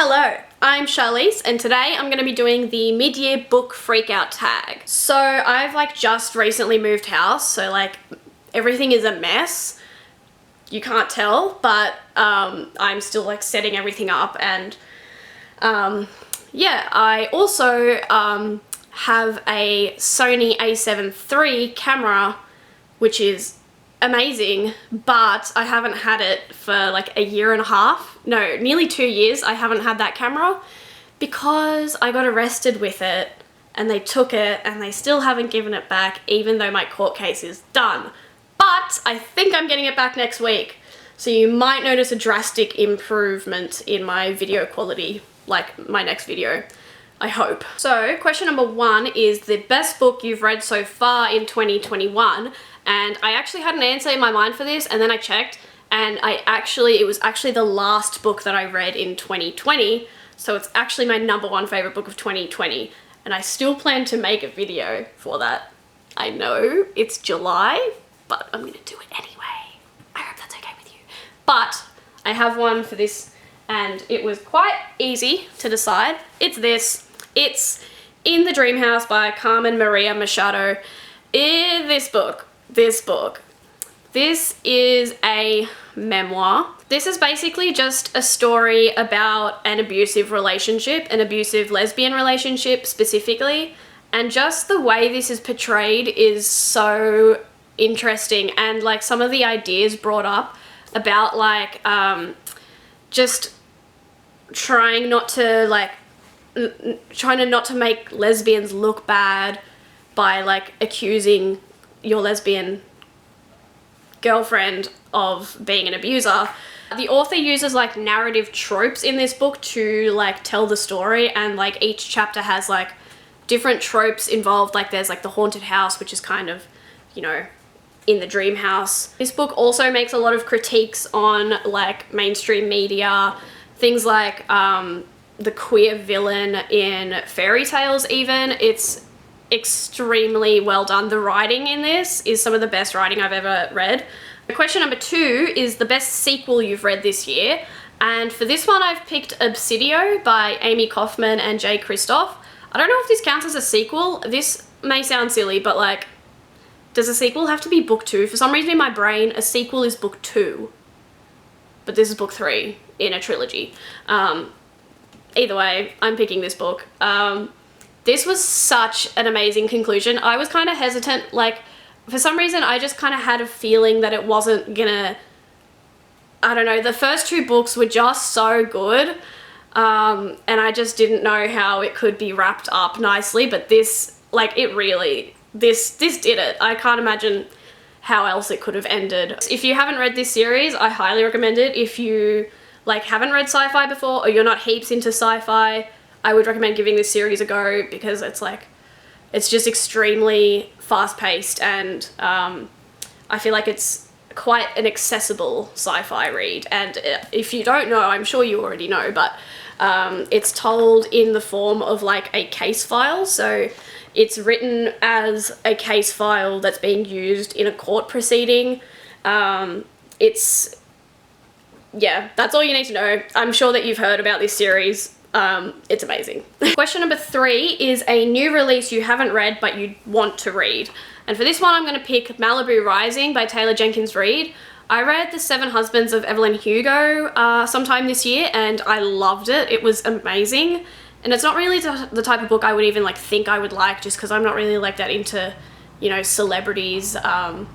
Hello, I'm Charlize and today I'm going to be doing the mid-year book freakout tag. So I've just recently moved house, so everything is a mess. You can't tell, but I'm still setting everything up, and yeah, I also have a Sony a7 III camera, which is amazing, but I haven't had it for a year and a half. No, nearly 2 years I haven't had that camera because I got arrested with it and they took it and they still haven't given it back, even though my court case is done. But I think I'm getting it back next week. So you might notice a drastic improvement in my video quality, my next video, I hope. So question number 1 is the best book you've read so far in 2021. And I actually had an answer in my mind for this, and then I checked, and it was actually the last book that I read in 2020, so it's actually my #1 favorite book of 2020, and I still plan to make a video for that. I know it's July, but I'm gonna do it anyway. I hope that's okay with you. But I have one for this, and it was quite easy to decide. It's this. It's In the Dream House by Carmen Maria Machado. This is a memoir. This is basically just a story about an abusive relationship, an abusive lesbian relationship specifically, and just the way this is portrayed is so interesting, and some of the ideas brought up about just trying not to not to make lesbians look bad by accusing your lesbian girlfriend of being an abuser. The author uses narrative tropes in this book to tell the story, and each chapter has different tropes involved. There's the haunted house, which is kind of, in the dream house. This book also makes a lot of critiques on mainstream media, things the queer villain in fairy tales even. It's extremely well done. The writing in this is some of the best writing I've ever read. Question number 2 is the best sequel you've read this year, and for this one I've picked Obsidio by Amy Kaufman and Jay Kristoff. I don't know if this counts as a sequel. This may sound silly, but does a sequel have to be book 2? For some reason in my brain a sequel is book 2, but this is book 3 in a trilogy. Either way, I'm picking this book. This was such an amazing conclusion. I was kind of hesitant, for some reason I just kind of had a feeling that it wasn't gonna, I don't know, the first 2 books were just so good, and I just didn't know how it could be wrapped up nicely, but this, this did it. I can't imagine how else it could have ended. If you haven't read this series, I highly recommend it. If you haven't read sci-fi before, or you're not heaps into sci-fi, I would recommend giving this series a go, because it's just extremely fast-paced, and I feel like it's quite an accessible sci-fi read. And if you don't know, I'm sure you already know, but it's told in the form of a case file. So it's written as a case file that's being used in a court proceeding. Yeah, that's all you need to know. I'm sure that you've heard about this series. It's amazing. Question number 3 is a new release you haven't read but you want to read. And for this one I'm going to pick Malibu Rising by Taylor Jenkins Reid. I read The 7 Husbands of Evelyn Hugo sometime this year, and I loved it. It was amazing. And it's not really the type of book I would even think I would like, just because I'm not really that into, celebrities. And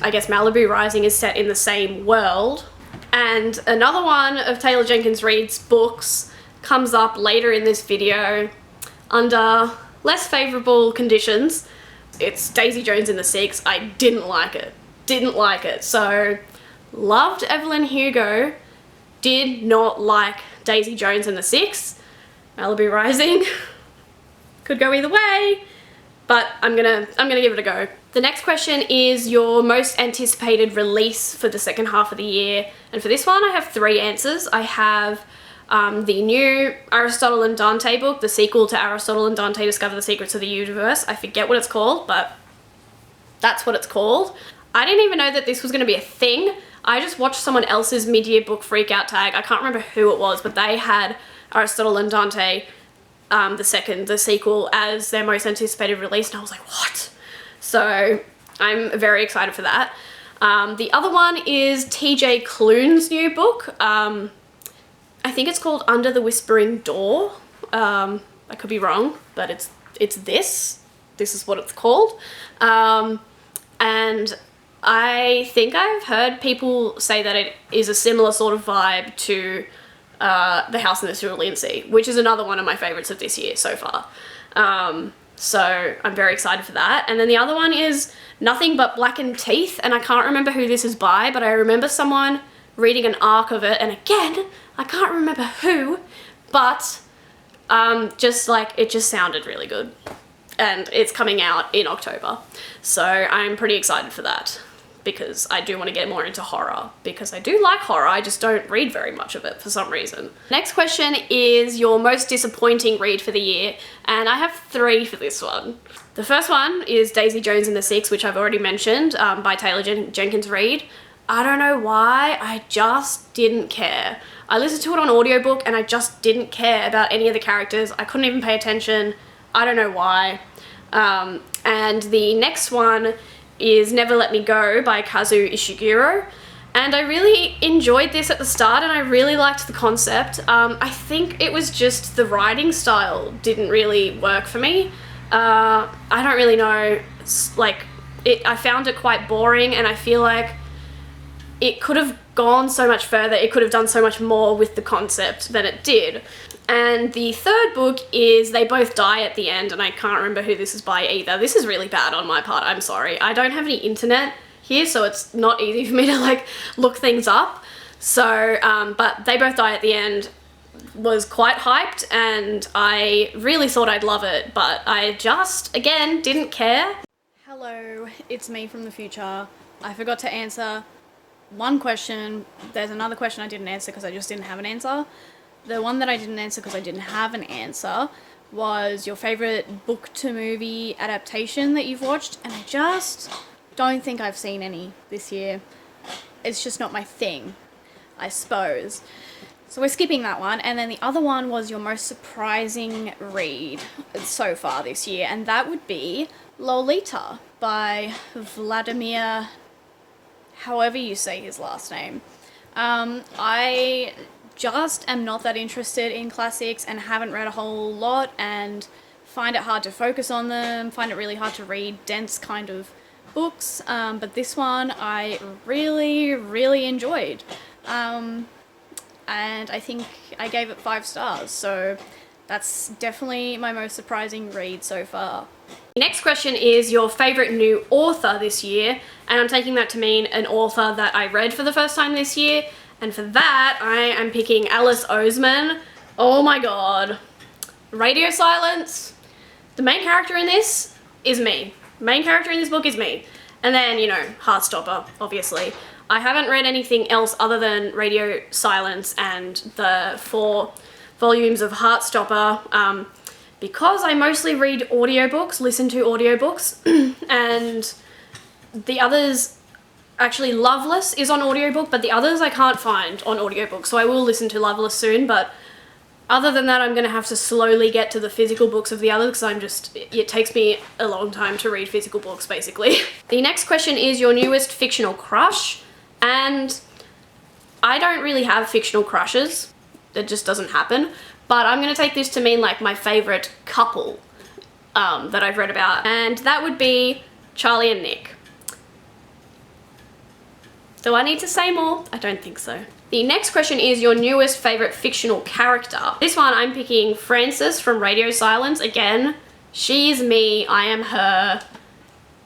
I guess Malibu Rising is set in the same world. And another one of Taylor Jenkins Reid's books comes up later in this video under less favourable conditions. It's Daisy Jones and the Six. I didn't like it. So, loved Evelyn Hugo, did not like Daisy Jones and the Six. Malibu Rising could go either way, but I'm gonna give it a go. The next question is your most anticipated release for the second half of the year, and for this one I have 3 answers. I have the new Aristotle and Dante book, the sequel to Aristotle and Dante Discover the Secrets of the Universe. I forget what it's called, but that's what it's called. I didn't even know that this was going to be a thing. I just watched someone else's mid-year book freakout tag. I can't remember who it was, but they had Aristotle and Dante, the sequel, as their most anticipated release, and I was like, what? So I'm very excited for that. The other one is TJ Klune's new book. I think it's called Under the Whispering Door. I could be wrong, but it's this. This is what it's called. And I think I've heard people say that it is a similar sort of vibe to The House in the Cerulean Sea, which is another one of my favorites of this year so far. So I'm very excited for that. And then the other one is Nothing But Blackened Teeth, and I can't remember who this is by, but I remember someone reading an arc of it, and again, I can't remember who, but just like, it just sounded really good. And it's coming out in October. So I'm pretty excited for that, because I do want to get more into horror, because I do like horror, I just don't read very much of it for some reason. Next question is your most disappointing read for the year, and I have 3 for this one. The first one is Daisy Jones and the Six, which I've already mentioned, by Taylor Jenkins Reid. I don't know why, I just didn't care. I listened to it on audiobook and I just didn't care about any of the characters. I couldn't even pay attention. I don't know why. And the next one is Never Let Me Go by Kazuo Ishiguro. And I really enjoyed this at the start, and I really liked the concept. I think it was just the writing style didn't really work for me. I don't really know, I found it quite boring, and I feel like it could have gone so much further, it could have done so much more with the concept than it did. And the third book is They Both Die at the End, and I can't remember who this is by either. This is really bad on my part, I'm sorry. I don't have any internet here, so it's not easy for me to look things up. So, but They Both Die at the End was quite hyped, and I really thought I'd love it, but I just, again, didn't care. Hello, it's me from the future. I forgot to answer one question. There's another question I didn't answer because I just didn't have an answer. The one that I didn't answer because I didn't have an answer was your favorite book to movie adaptation that you've watched, and I just don't think I've seen any this year. It's just not my thing, I suppose. So we're skipping that one. And then the other one was your most surprising read so far this year, and that would be Lolita by Vladimir, however you say his last name. I just am not that interested in classics and haven't read a whole lot, and find it hard to focus on them, find it really hard to read dense kind of books, but this one I really, really enjoyed. And I think I gave it 5 stars, so that's definitely my most surprising read so far. Next question is your favourite new author this year, and I'm taking that to mean an author that I read for the first time this year, and for that I am picking Alice Oseman. Oh my god. Radio Silence. The main character in this is me. The main character in this book is me. And then, you know, Heartstopper, obviously. I haven't read anything else other than Radio Silence and the 4 volumes of Heartstopper, because I mostly read audiobooks, listen to audiobooks, and the others, actually Loveless is on audiobook, but the others I can't find on audiobook, so I will listen to Loveless soon, but other than that I'm going to have to slowly get to the physical books of the others, because it takes me a long time to read physical books, basically. The next question is your newest fictional crush, and I don't really have fictional crushes. It just doesn't happen. But I'm going to take this to mean like my favourite couple that I've read about, and that would be Charly and Nick. Do I need to say more? I don't think so. The next question is your newest favourite fictional character. This one I'm picking Frances from Radio Silence. Again, she's me, I am her.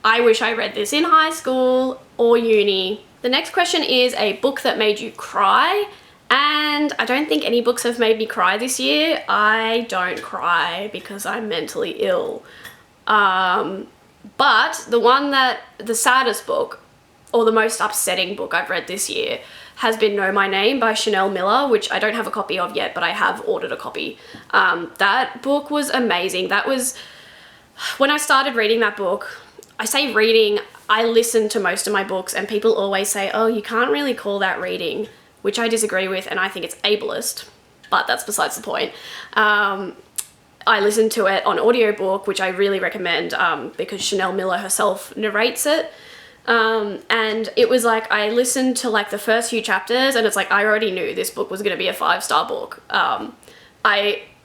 I wish I read this in high school or uni. The next question is a book that made you cry. And I don't think any books have made me cry this year. I don't cry because I'm mentally ill. But the saddest book, or the most upsetting book I've read this year, has been Know My Name by Chanel Miller, which I don't have a copy of yet, but I have ordered a copy. That book was amazing. That was, when I started reading that book, I say reading, I listen to most of my books, and people always say, oh, you can't really call that reading, which I disagree with, and I think it's ableist, but that's besides the point. I listened to it on audiobook, which I really recommend because Chanel Miller herself narrates it. And it was like, I listened to like the first few chapters, and it's like, I already knew this book was going to be a 5-star book. I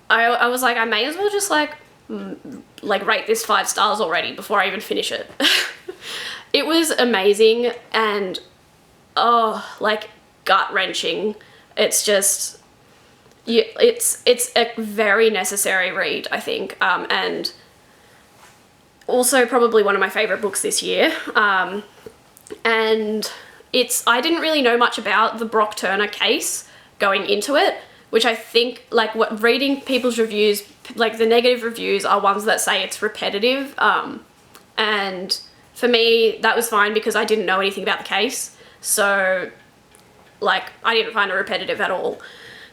was like, I may as well just like rate this 5 stars already before I even finish it. It was amazing and, oh, like gut-wrenching. It's just, yeah, it's a very necessary read, I think, and also probably one of my favorite books this year. And I didn't really know much about the Brock Turner case going into it, which I think, like, reading people's reviews, like the negative reviews are ones that say it's repetitive, and for me that was fine because I didn't know anything about the case, so like I didn't find it repetitive at all.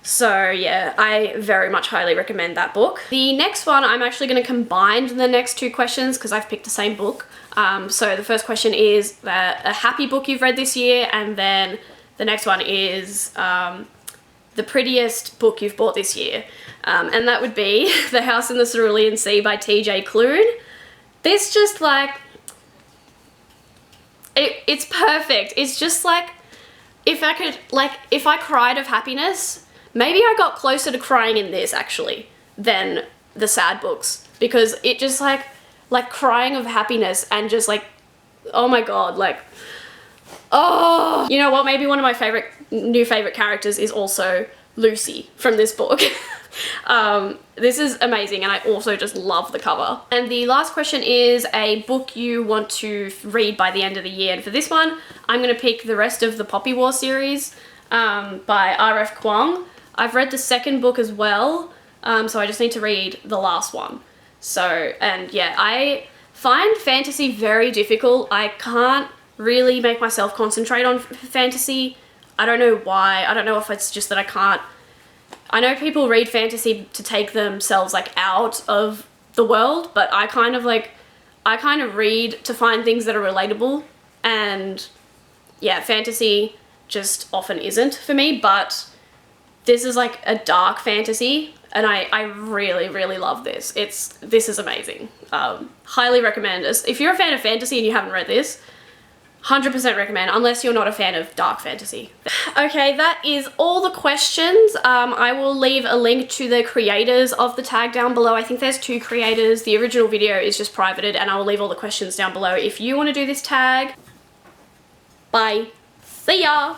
So yeah, I very much highly recommend that book. The next one, I'm actually going to combine the next 2 questions because I've picked the same book. So the first question is a happy book you've read this year, and then the next one is the prettiest book you've bought this year. And that would be The House in the Cerulean Sea by TJ Klune. This just like, it's perfect. It's just like, if I cried of happiness, maybe I got closer to crying in this actually than the sad books, because it just like crying of happiness and just like, oh my God, like, oh, you know what, maybe one of my new favorite characters is also Lucy from this book. This is amazing, and I also just love the cover. And the last question is a book you want to read by the end of the year, and for this one I'm going to pick the rest of the Poppy War series by R.F. Kuang. I've read the second book as well, so I just need to read the last one. So, and yeah, I find fantasy very difficult. I can't really make myself concentrate on fantasy. I don't know why. I don't know if it's just that I can't. I know people read fantasy to take themselves like out of the world, but I kind of read to find things that are relatable, and yeah, fantasy just often isn't for me, but this is like a dark fantasy, and I really, really love this. This is amazing. Highly recommend this. If you're a fan of fantasy and you haven't read this, 100% recommend, unless you're not a fan of dark fantasy. Okay, that is all the questions. I will leave a link to the creators of the tag down below. I think there's 2 creators. The original video is just privated, and I will leave all the questions down below if you want to do this tag. Bye. See ya!